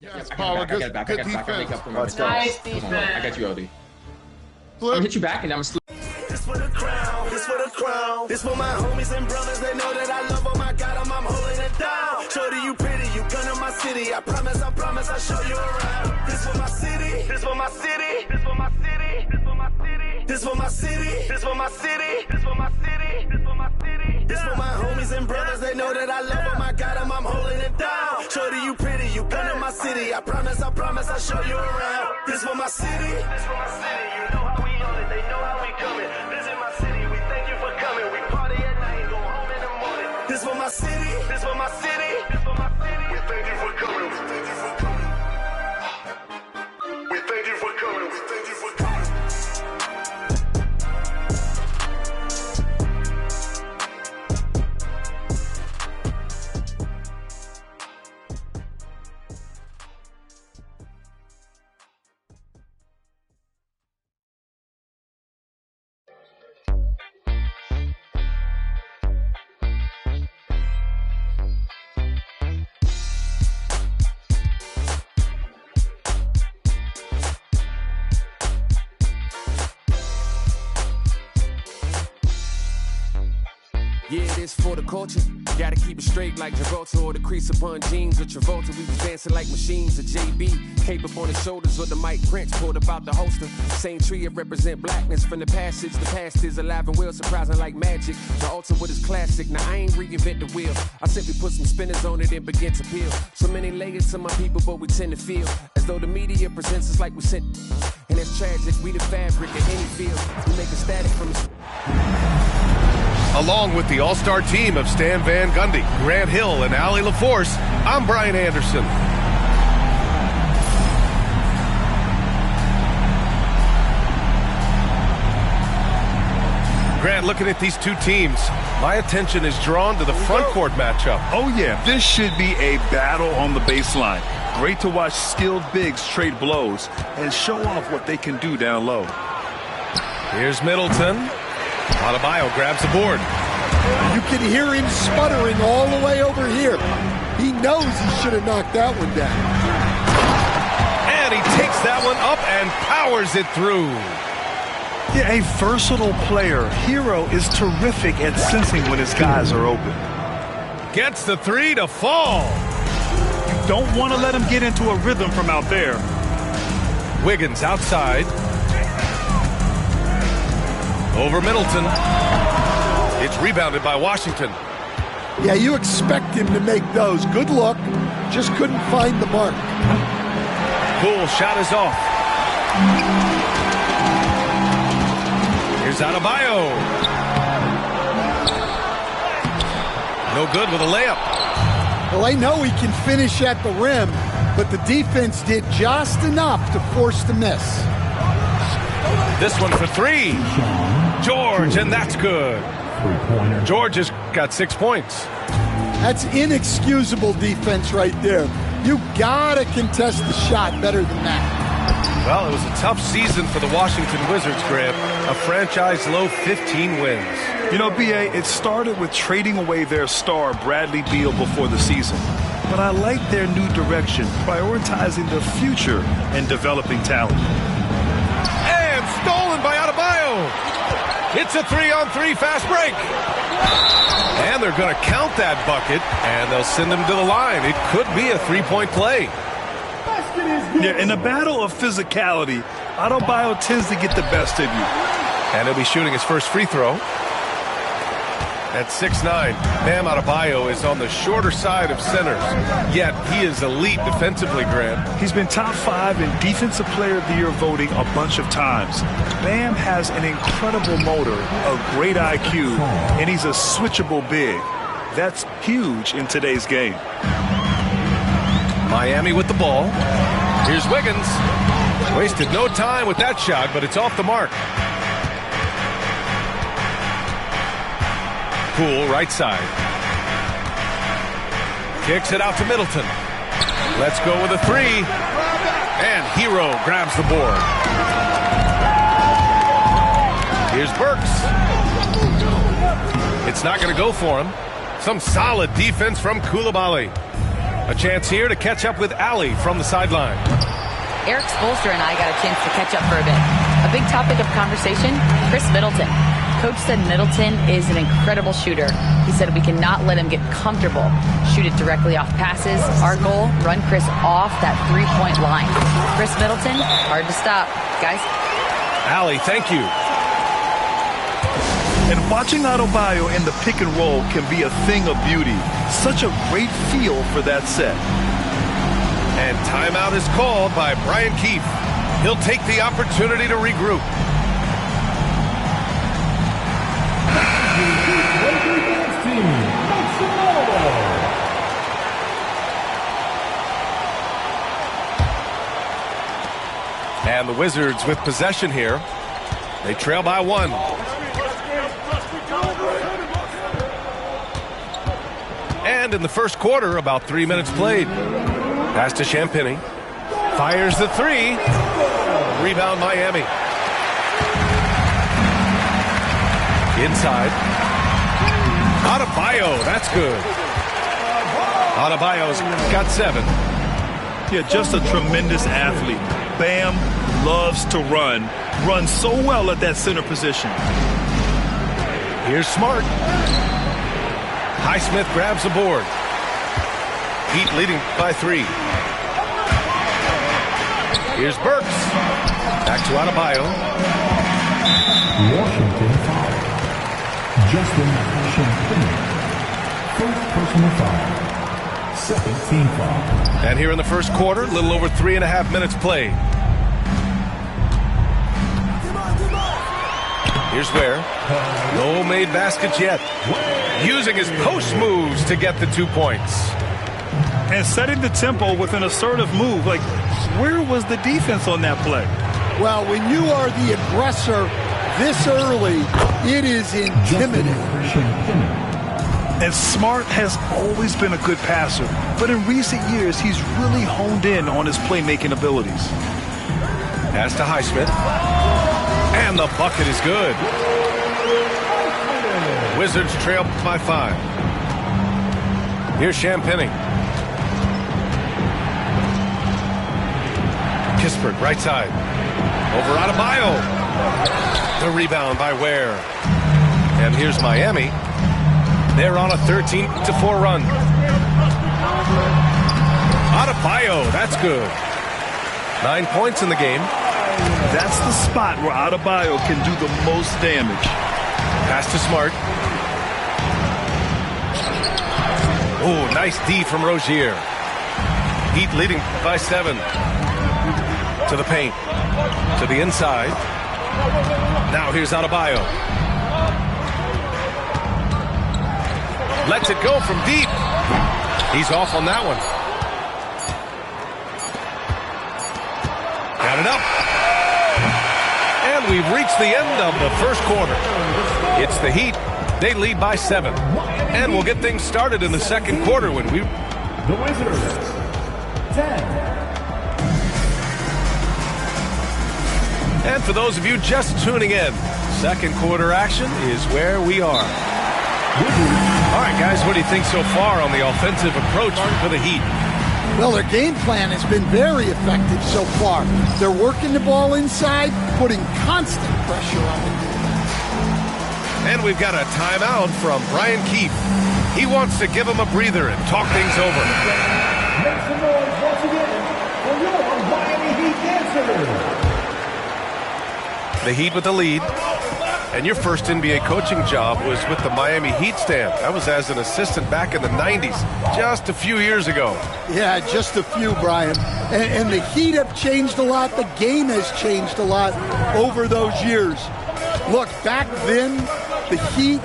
Yes, Paul, good defense. Nice defense. Come on, I got you, LD. I'm Flip. gonna hit you back and I'm gonna This for the crown, this for the crown. This for my homies and brothers, they know that I love them. I got them, I'm holding it down. Shorty, you pretty, you gun my city. I promise, I'll show you around. This for my city, this for my city, this for my city, this for my city, this for my city, this for my city, this for my city, this for my city. This for my homies and brothers, they know that I love them. I got them, I'm holding it down. Shorty, you pretty, you gun my city. I promise, I'll show you around. This for my city, this for my city. You know how we on it, they know how we coming. This is my city, we thank you for coming. We party at night, go home in the morning. This for my city, this for my city, this for my city. We thank you for coming, we thank you for coming. We thank you for coming, we thank you for coming. Yeah, it is for the culture. Gotta keep it straight like Gibraltar or the crease upon jeans or Travolta. We was dancing like machines or JB. Cape up on his shoulders or the Mike Prince pulled about the holster. Same tree, it represent blackness from the passage. The past is alive and well, surprising like magic. The altar with his classic. Now I ain't reinvent the wheel. I simply put some spinners on it and begin to peel. So many layers to my people, but we tend to feel as though the media presents us like we sent. And that's tragic. We the fabric of any field. We make a static from the... Along with the all-star team of Stan Van Gundy, Grant Hill, and Allie LaForce, I'm Brian Anderson. Grant, looking at these two teams, my attention is drawn to the front court matchup. Oh yeah, this should be a battle on the baseline. Great to watch skilled bigs trade blows and show off what they can do down low. Here's Middleton. Adebayo grabs the board. You can hear him sputtering all the way over here. He knows he should have knocked that one down. And he takes that one up and powers it through. Yeah, a versatile player. Hero is terrific at sensing when his guys are open. Gets the three to fall. You don't want to let him get into a rhythm from out there. Wiggins outside. Over Middleton. It's rebounded by Washington. Yeah, you expect him to make those. Good look. Just couldn't find the mark. Poole shot is off. Here's Adebayo. No good with a layup. Well, I know he can finish at the rim, but the defense did just enough to force the miss. This one for three. George, and that's good. George has got 6 points. That's inexcusable defense right there. You gotta contest the shot better than that. Well, it was a tough season for the Washington Wizards, Grant. A franchise low 15 wins. You know, B.A., it started with trading away their star, Bradley Beal, before the season. But I like their new direction, prioritizing the future and developing talent. And stolen by Adebayo. It's a 3-on-3 fast break. And they're going to count that bucket, and they'll send him to the line. It could be a three-point play. Yeah, in a battle of physicality, Adebayo tends to get the best of you. And he'll be shooting his first free throw. At 6'9", Bam Adebayo is on the shorter side of centers, yet he is elite defensively, Grant. He's been top 5 in Defensive Player of the Year voting a bunch of times. Bam has an incredible motor, a great IQ, and he's a switchable big. That's huge in today's game. Miami with the ball. Here's Wiggins. Wasted no time with that shot, but it's off the mark. Poole, right side. Kicks it out to Middleton. Let's go with a three. And Hero grabs the board. Here's Burks. It's not going to go for him. Some solid defense from Coulibaly. A chance here to catch up with Ali from the sideline. Eric Spoelstra and I got a chance to catch up for a bit. A big topic of conversation, Chris Middleton. Coach said Middleton is an incredible shooter. He said we cannot let him get comfortable. Shoot it directly off passes. Our goal, run Chris off that three-point line. Chris Middleton, hard to stop. Guys. Ali, thank you. And watching Adebayo in the pick and roll can be a thing of beauty. Such a great feel for that set. And timeout is called by Brian Keefe. He'll take the opportunity to regroup. And the Wizards with possession here. They trail by 1. And in the first quarter, about 3 minutes played. Pass to Champagny. Fires the 3. Rebound Miami. Inside. Adebayo, that's good. Adebayo's got 7. Yeah, just a tremendous athlete. Bam loves to run. Runs so well at that center position. Here's Smart. Highsmith grabs the board. Heat leading by 3. Here's Burks. Back to Adebayo. Washington foul. Justin Champagny. First personal foul. Second team foul. And here in the first quarter, a little over 3.5 minutes played. Here's Ware. No made baskets yet. Using his post moves to get the 2 points. And setting the tempo with an assertive move. Like, where was the defense on that play? Well, when you are the aggressor this early, it is intimidating. And Smart has always been a good passer, but in recent years, he's really honed in on his playmaking abilities. Pass to Highsmith. And the bucket is good. Wizards trail by 5. Here's Champagny. Kispert, right side. Over Adebayo. The rebound by Ware. And here's Miami. They're on a 13-4 run. Adebayo, that's good. 9 points in the game. That's the spot where Adebayo can do the most damage. Pass to Smart. Oh, nice D from Rozier. Heat leading by 7. To the paint. To the inside. Now here's Adebayo. Lets it go from deep. He's off on that one. Got it up. And we've reached the end of the first quarter. It's the Heat. They lead by 7. And we'll get things started in the second quarter when we... The Wizards, 10. And for those of you just tuning in, second quarter action is where we are. All right, guys, what do you think so far on the offensive approach for the Heat? Well, their game plan has been very effective so far. They're working the ball inside, putting constant pressure on the defense. And we've got a timeout from Brian Keefe. He wants to give them a breather and talk things over. Make some noise once again for your Miami Heat dancers. The Heat with the lead. And your first NBA coaching job was with the Miami Heat stand. That was as an assistant back in the 90s, just a few years ago. Yeah, just a few, Brian. And the Heat have changed a lot. The game has changed a lot over those years. Look, back then, the Heat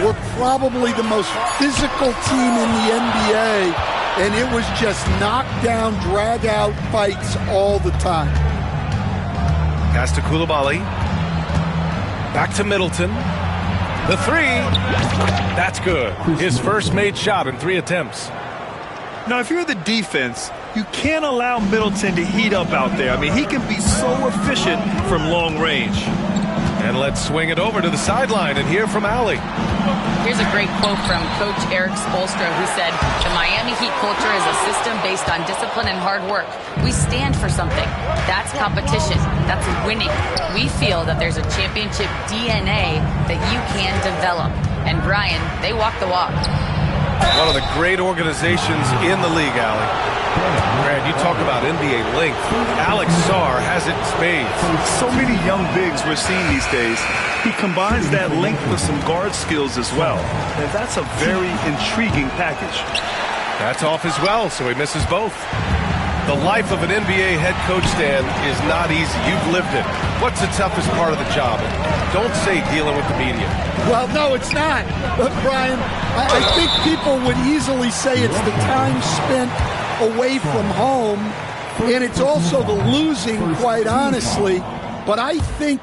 were probably the most physical team in the NBA, and it was just knockdown, drag-out fights all the time. Pass to Coulibaly. Back to Middleton. The 3. That's good. His first made shot in 3 attempts. Now, if you're the defense, you can't allow Middleton to heat up out there. I mean, he can be so efficient from long range. And let's swing it over to the sideline and hear from Ali. Here's a great quote from Coach Eric Spoelstra, who said, "The Miami Heat culture is a system based on discipline and hard work. We stand for something. That's competition. That's winning. We feel that there's a championship DNA that you can develop." And Brian, they walk the walk. One of the great organizations in the league, Allie. Brad, you talk about NBA length. Alex Sarr has it in spades. So many young bigs we're seeing these days. He combines that length with some guard skills as well. And that's a very intriguing package. That's off as well, so he misses both. The life of an NBA head coach, Dan, is not easy. You've lived it. What's the toughest part of the job? Don't say dealing with the media. Well, no, it's not. But, Brian, I think people would easily say it's the time spent away from home, and it's also the losing, quite honestly. But I think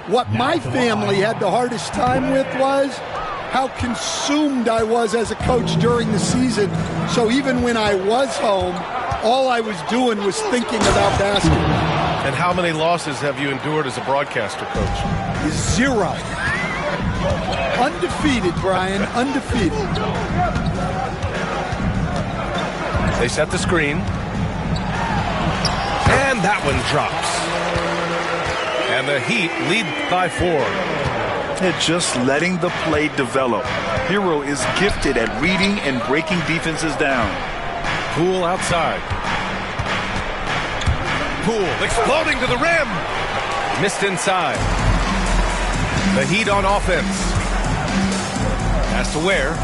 what my family had the hardest time with was how consumed I was as a coach during the season. So even when I was home, all I was doing was thinking about basketball. And how many losses have you endured as a broadcaster, Coach? 0. Undefeated, Brian, undefeated. They set the screen. And that one drops. And the Heat lead by 4. They're just letting the play develop. Hero is gifted at reading and breaking defenses down. Poole outside. Poole exploding to the rim. Missed inside. The Heat on offense. Pass to Ware.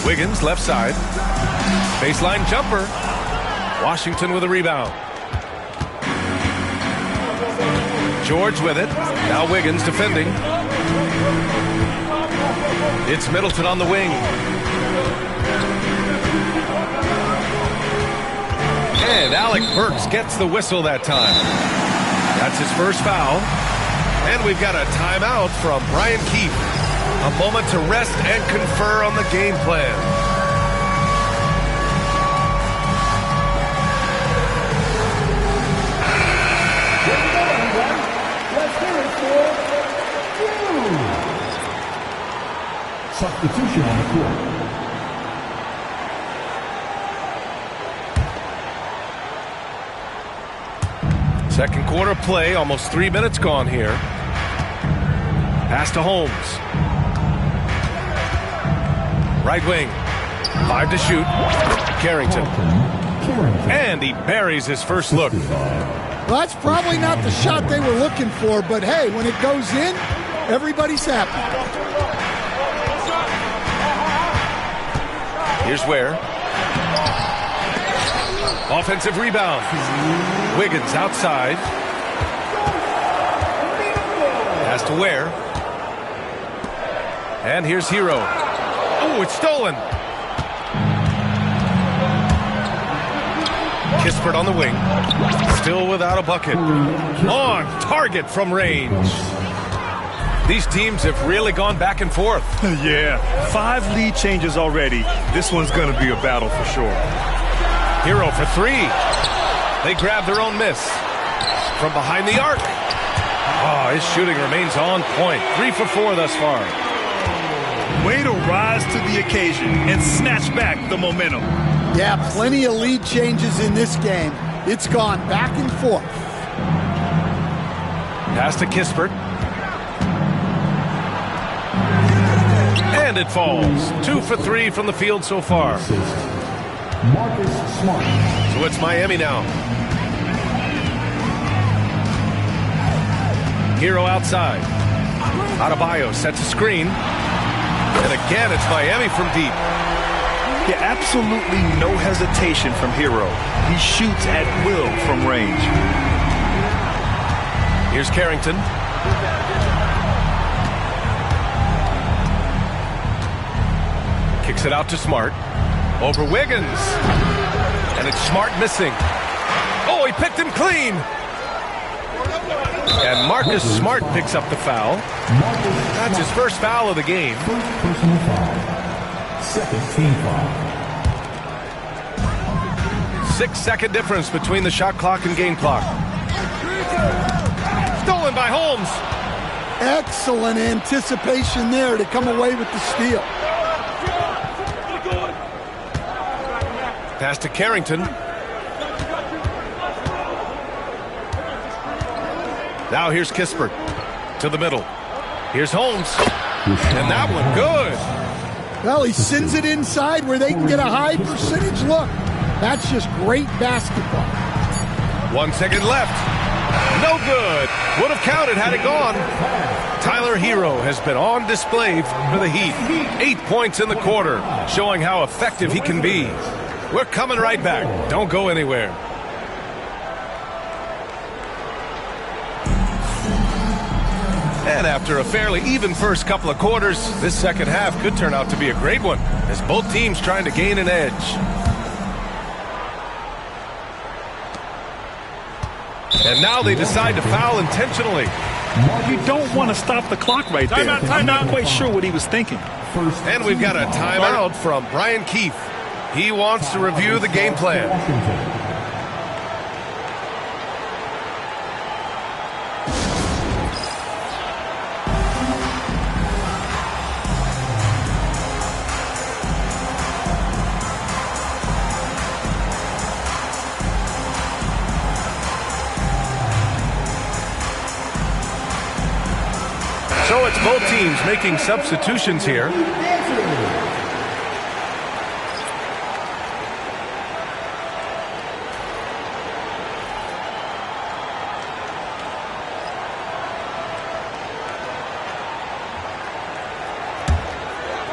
Wiggins left side. Baseline jumper. Washington with a rebound. George with it. Now Wiggins defending. It's Middleton on the wing. And Alec Burks gets the whistle that time. That's his first foul. And we've got a timeout from Brian Keefe. A moment to rest and confer on the game plan. Substitution on the court. Second quarter play, almost 3 minutes gone here. Pass to Holmes. Right wing. 5 to shoot. Carrington. And he buries his first look. Well, that's probably not the shot they were looking for, but hey, when it goes in, everybody's happy. Here's Ware. Offensive rebound. Wiggins outside. Pass to Ware. And here's Hero. Oh, it's stolen. Kispert on the wing. Still without a bucket. On target from range. These teams have really gone back and forth. Yeah, 5 lead changes already. This one's going to be a battle for sure. Hero for 3. They grab their own miss. From behind the arc. Oh, his shooting remains on point. 3 for 4 thus far. Way to rise to the occasion and snatch back the momentum. Yeah, plenty of lead changes in this game. It's gone back and forth. Pass to Kispert. And it falls. 2 for 3 from the field so far. Marcus Smart. So it's Miami now. Hero outside. Adebayo sets a screen. And again, it's Miami from deep. Yeah, absolutely no hesitation from Hero. He shoots at will from range. Here's Carrington. Kicks it out to Smart. Over Wiggins. And it's Smart missing. Oh, he picked him clean. And Marcus Smart picks up the foul. That's his first foul of the game. Personal foul. Second team foul. 6-second difference between the shot clock and game clock. Stolen by Holmes. Excellent anticipation there to come away with the steal. Pass to Carrington. Now here's Kispert to the middle. Here's Holmes. And that one, good. Well, he sends it inside where they can get a high percentage look. That's just great basketball. 1 second left. No good. Would have counted had it gone. Tyler Hero has been on display for the Heat. 8 points in the quarter, showing how effective he can be. We're coming right back. Don't go anywhere. And after a fairly even first couple of quarters, this second half could turn out to be a great one, as both teams trying to gain an edge. And now they decide to foul intentionally. You don't want to stop the clock right there. I'm not quite sure what he was thinking. And we've got a timeout from Brian Keefe. He wants to review the game plan. So it's both teams making substitutions here.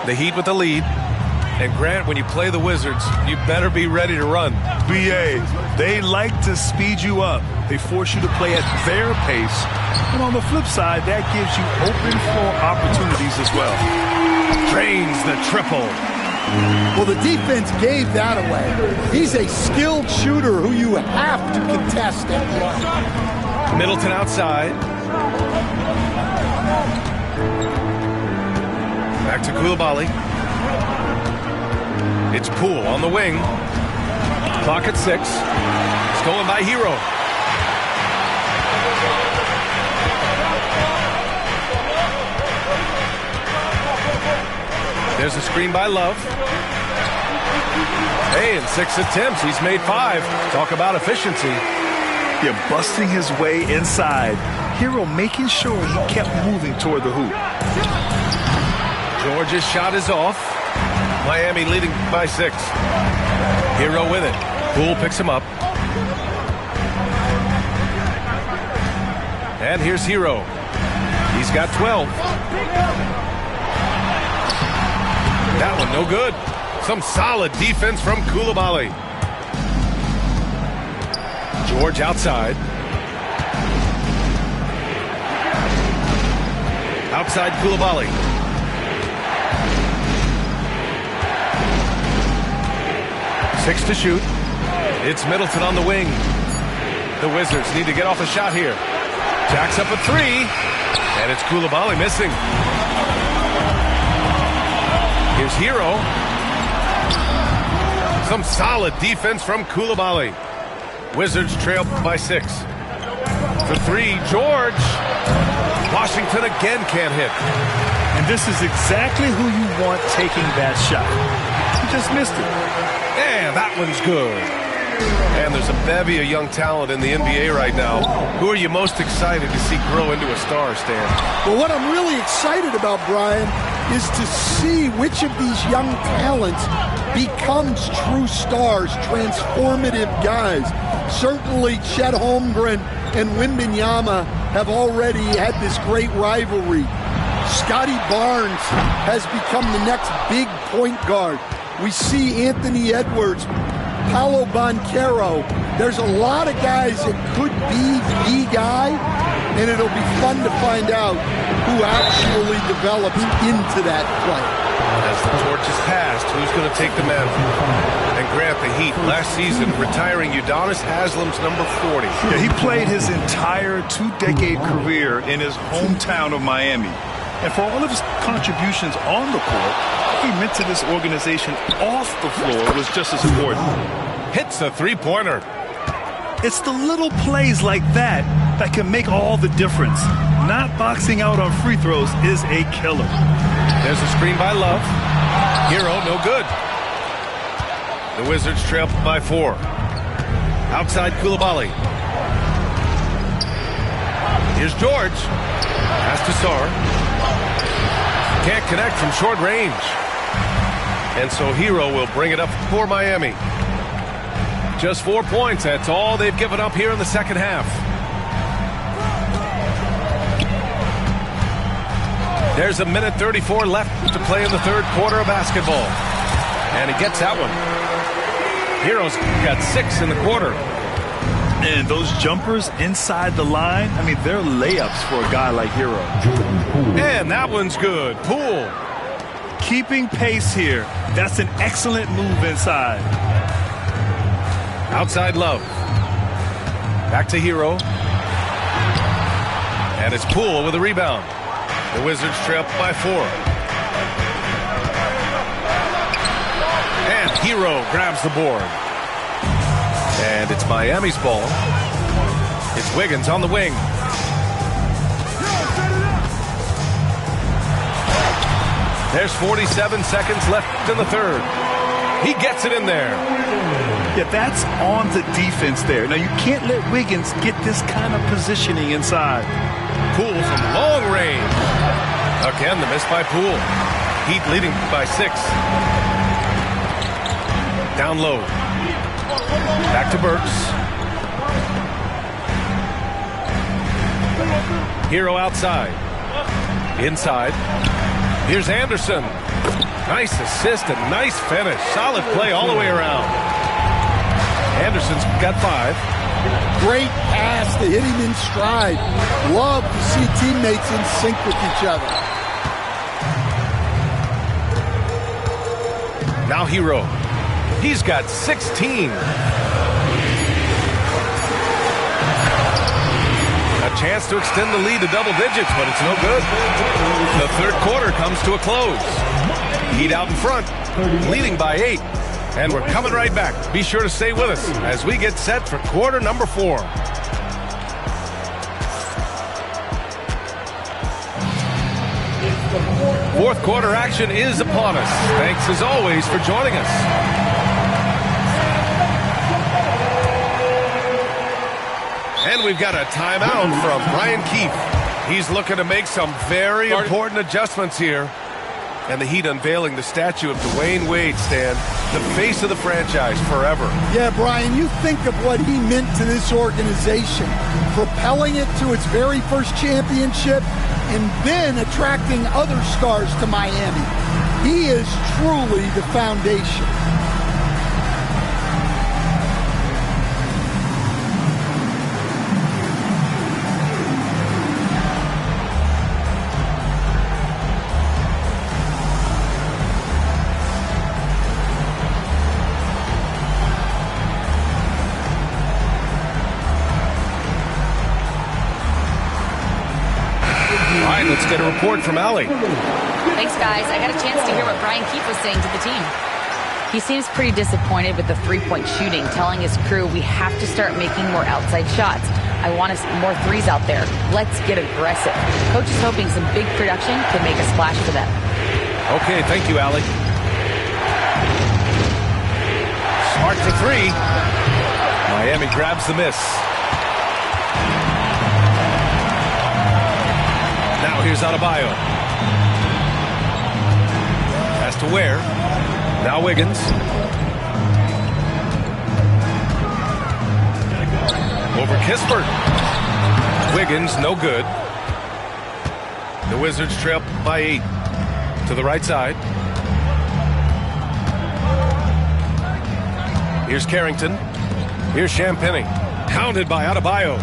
The Heat with the lead. And Grant, when you play the Wizards, you better be ready to run. BA, they like to speed you up. They force you to play at their pace. And on the flip side, that gives you open floor opportunities as well. Drains the triple. Well, the defense gave that away. He's a skilled shooter who you have to contest at one. Middleton outside. Back to Coulibaly. It's Poole on the wing. Clock at 6. Stolen by Hero. There's a screen by Love. Hey, in 6 attempts, he's made 5. Talk about efficiency. You're busting his way inside. Hero making sure he kept moving toward the hoop. George's shot is off. Miami leading by 6. Hero with it. Poole picks him up. And here's Hero. He's got 12. That one no good. Some solid defense from Coulibaly. George outside. Outside Coulibaly. 6 to shoot. It's Middleton on the wing. The Wizards need to get off a shot here. Jacks up a 3. And it's Coulibaly missing. Here's Hero. Some solid defense from Coulibaly. Wizards trail by 6. For 3, George. Washington again can't hit. And this is exactly who you want taking that shot. He just missed it. And that one's good. And there's a bevy of young talent in the NBA right now. Who are you most excited to see grow into a star, Stan? Well, what I'm really excited about, Brian, is to see which of these young talents becomes true stars, transformative guys. Certainly, Chet Holmgren and Wembanyama have already had this great rivalry. Scotty Barnes has become the next big point guard. We see Anthony Edwards, Paolo Banchero. There's a lot of guys that could be the guy, and it'll be fun to find out who actually develops into that play. As the torch is passed, who's going to take the mantle? And Grant, the Heat, last season retiring Udonis Haslam's number 40. Yeah, he played his entire 2-decade career in his hometown of Miami. And for all of his contributions on the court, he meant to this organization off the floor was just as important. Hits a 3-pointer. It's the little plays like that that can make all the difference. Not boxing out on free throws is a killer. There's a screen by Love. Hero, no good. The Wizards trail by 4. Outside Koulibaly. Here's George. Pass to Sarr. Can't connect from short range. And so Hero will bring it up for Miami. Just 4 points. That's all they've given up here in the second half. There's a minute 34 left to play in the third quarter of basketball. And he gets that one. Hero's got 6 in the quarter. And those jumpers inside the line, I mean, they're layups for a guy like Hero. And that one's good. Poole. Keeping pace here. That's an excellent move inside. Outside Love. Back to Hero. And it's Poole with a rebound. The Wizards trail by 4. And Hero grabs the board. And it's Miami's ball. It's Wiggins on the wing. There's 47 seconds left in the third. He gets it in there. Yeah, that's on the defense there. Now, you can't let Wiggins get this kind of positioning inside. Poole from long range. Again, the miss by Poole. Heat leading by 6. Down low. Back to Burks. Hero outside. Inside. Here's Anderson. Nice assist and nice finish. Solid play all the way around. Anderson's got 5. Great pass to hit him in stride. Love to see teammates in sync with each other. Now Hero. He's got 16. A chance to extend the lead to double digits, but it's no good. The third quarter comes to a close. Heat out in front, leading by 8. And we're coming right back. Be sure to stay with us as we get set for quarter number 4. Fourth quarter action is upon us. Thanks as always for joining us. And we've got a timeout from Brian Keefe. He's looking to make some very important adjustments here. And the Heat unveiling the statue of Dwayne Wade, Stan, the face of the franchise forever. Yeah, Brian, you think of what he meant to this organization, propelling it to its very first championship and then attracting other stars to Miami. He is truly the foundation. Let's get a report from Allie. Thanks, guys. I got a chance to hear what Brian Keefe was saying to the team. He seems pretty disappointed with the three-point shooting, telling his crew we have to start making more outside shots. I want us more threes out there. Let's get aggressive. Coach is hoping some big production can make a splash for them. Okay, thank you, Allie. Smart for 3. Miami grabs the miss. Now here's Adebayo. Pass to Ware. Now Wiggins. Over Kispert. Wiggins, no good. The Wizards trail by 8. To the right side. Here's Carrington. Here's Champagny. Hounded by Adebayo.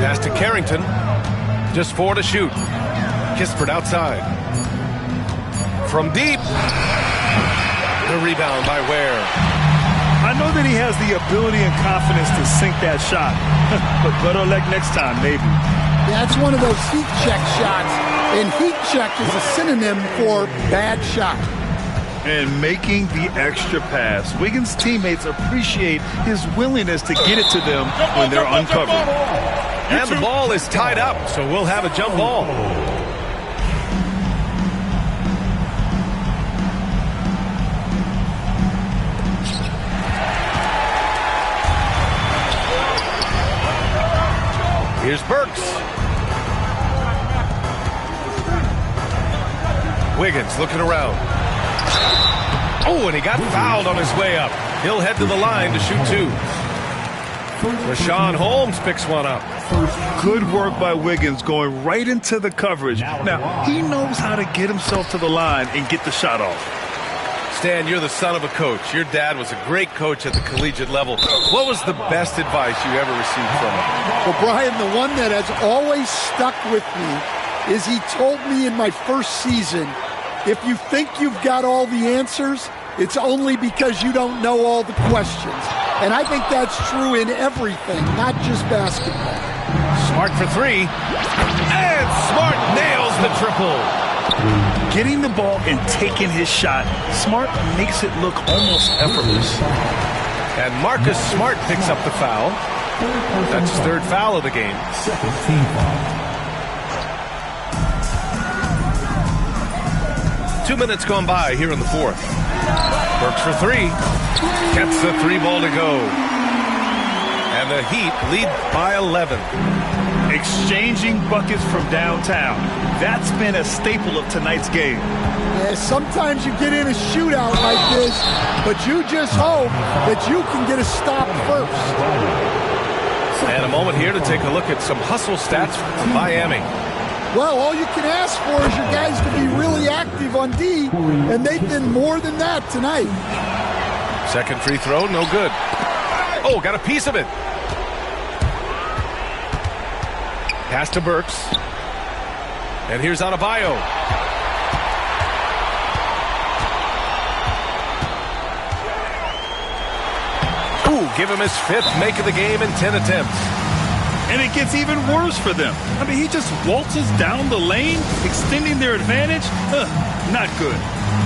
Pass to Carrington. Just 4 to shoot. Kispert outside. From deep. The rebound by Ware. I know that he has the ability and confidence to sink that shot. But better luck next time, maybe. That's one of those heat check shots. And heat check is a synonym for bad shot. And making the extra pass. Wiggins' teammates appreciate his willingness to get it to them when they're uncovered. And the ball is tied up, so we'll have a jump ball. Here's Burks. Wiggins looking around. Oh, and he got fouled on his way up. He'll head to the line to shoot two. Rashawn Holmes picks one up. Good work by Wiggins going right into the coverage. Now, he knows how to get himself to the line and get the shot off. Stan, you're the son of a coach. Your dad was a great coach at the collegiate level. What was the best advice you ever received from him? Well, Brian, the one that has always stuck with me is he told me in my first season, if you think you've got all the answers, it's only because you don't know all the questions. And I think that's true in everything, not just basketball. Smart for three. And Smart nails the triple. Getting the ball and taking his shot, Smart makes it look almost effortless. And Marcus Smart picks up the foul. That's his third foul of the game. 2 minutes gone by here in the fourth. Works for three. Gets the three ball to go. And the Heat lead by 11. Exchanging buckets from downtown. That's been a staple of tonight's game. Yeah, sometimes you get in a shootout like this, but you just hope that you can get a stop first. And a moment here to take a look at some hustle stats from Miami. Well, all you can ask for is your guys to be really active on D, and they've been more than that tonight. Second free throw, no good. Oh, got a piece of it. Pass to Burks. And here's Adebayo. Ooh, give him his fifth make of the game in 10 attempts. And it gets even worse for them. I mean, he just waltzes down the lane, extending their advantage. Not good.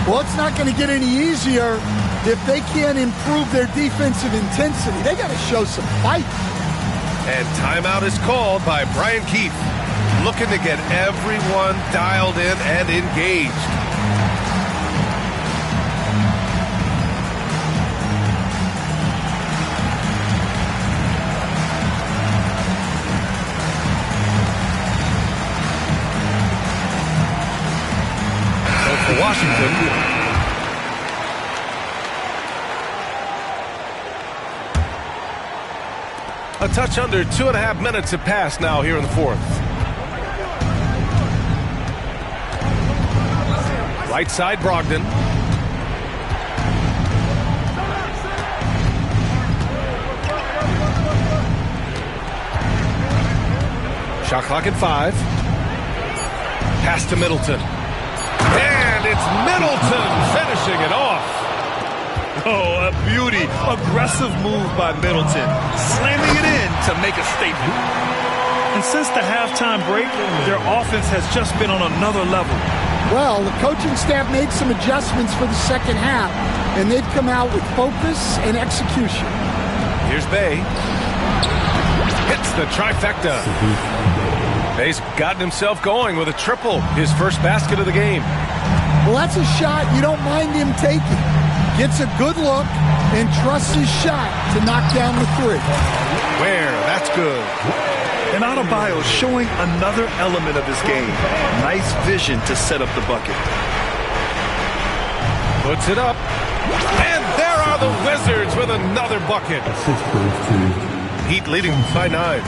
Well, it's not going to get any easier if they can't improve their defensive intensity. They got to show some fight. And timeout is called by Brian Keefe, looking to get everyone dialed in and engaged. So for Washington, a touch under 2.5 minutes have passed now here in the fourth. Right side, Brogdon. Shot clock at 5. Pass to Middleton. And it's Middleton finishing it off. Oh, a beauty. Aggressive move by Middleton. Slamming it in to make a statement. And since the halftime break, their offense has just been on another level. Well, the coaching staff made some adjustments for the second half, and they've come out with focus and execution. Here's Bay. Hits the trifecta. Bay's gotten himself going with a triple, his first basket of the game. Well, that's a shot you don't mind him taking. Gets a good look and trusts his shot to knock down the three. Where? That's good. And Adebayo showing another element of his game. Nice vision to set up the bucket. Puts it up. And there are the Wizards with another bucket. Heat leading by 9.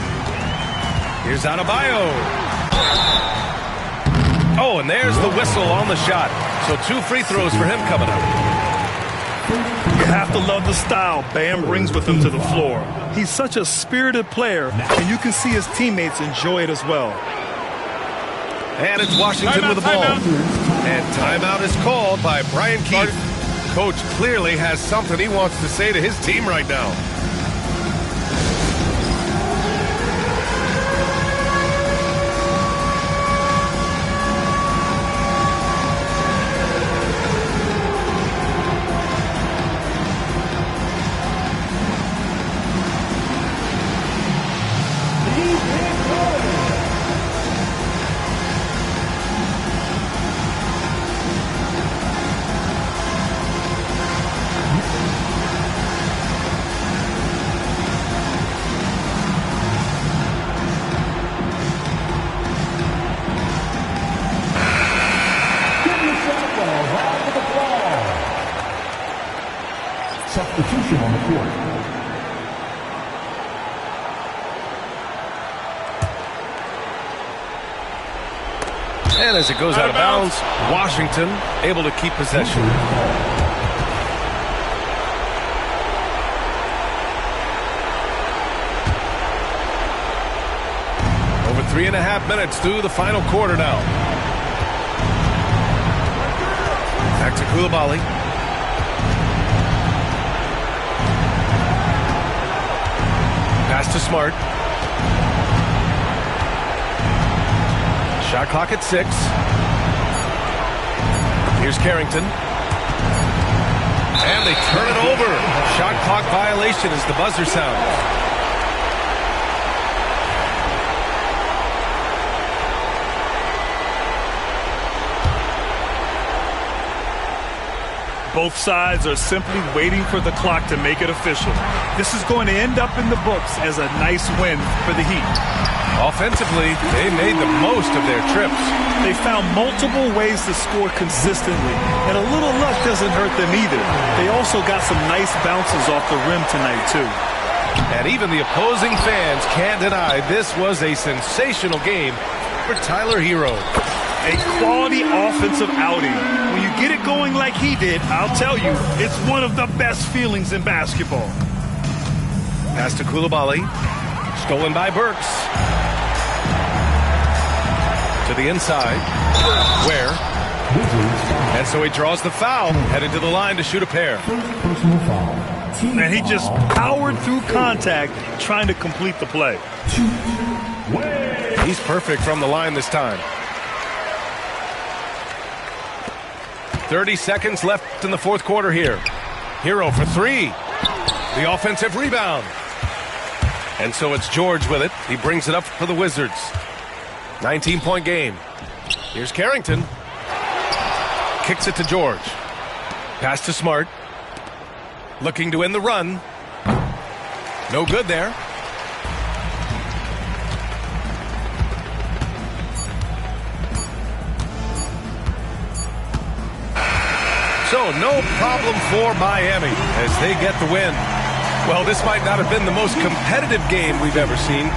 Here's Adebayo. Oh, and there's the whistle on the shot. So 2 free throws for him coming up. You have to love the style Bam brings with him to the floor. He's such a spirited player, and you can see his teammates enjoy it as well. And it's Washington with the ball. And timeout is called by Brian Keefe. Coach clearly has something he wants to say to his team right now. Substitution on the court. And as it goes out of bounds, Washington able to keep possession. Over 3.5 minutes through the final quarter now. Back to Koulibaly. Pass to Smart. Shot clock at 6. Here's Carrington. And they turn it over. Shot clock violation as the buzzer sounds. Both sides are simply waiting for the clock to make it official. This is going to end up in the books as a nice win for the Heat. Offensively, they made the most of their trips. They found multiple ways to score consistently, and a little luck doesn't hurt them either. They also got some nice bounces off the rim tonight, too. And even the opposing fans can't deny this was a sensational game for Tyler Hero. A quality offensive outing. When you get it going like he did, I'll tell you, it's one of the best feelings in basketball. Pass to Koulibaly. Stolen by Burks. To the inside. Where? And so he draws the foul. Headed to the line to shoot a pair. Personal foul. And he just powered through contact trying to complete the play. He's perfect from the line this time. 30 seconds left in the fourth quarter here. Hero for 3. The offensive rebound. And so it's George with it. He brings it up for the Wizards. 19-point game. Here's Carrington. Kicks it to George. Pass to Smart. Looking to end the run. No good there. So no problem for Miami as they get the win. Well, this might not have been the most competitive game we've ever seen,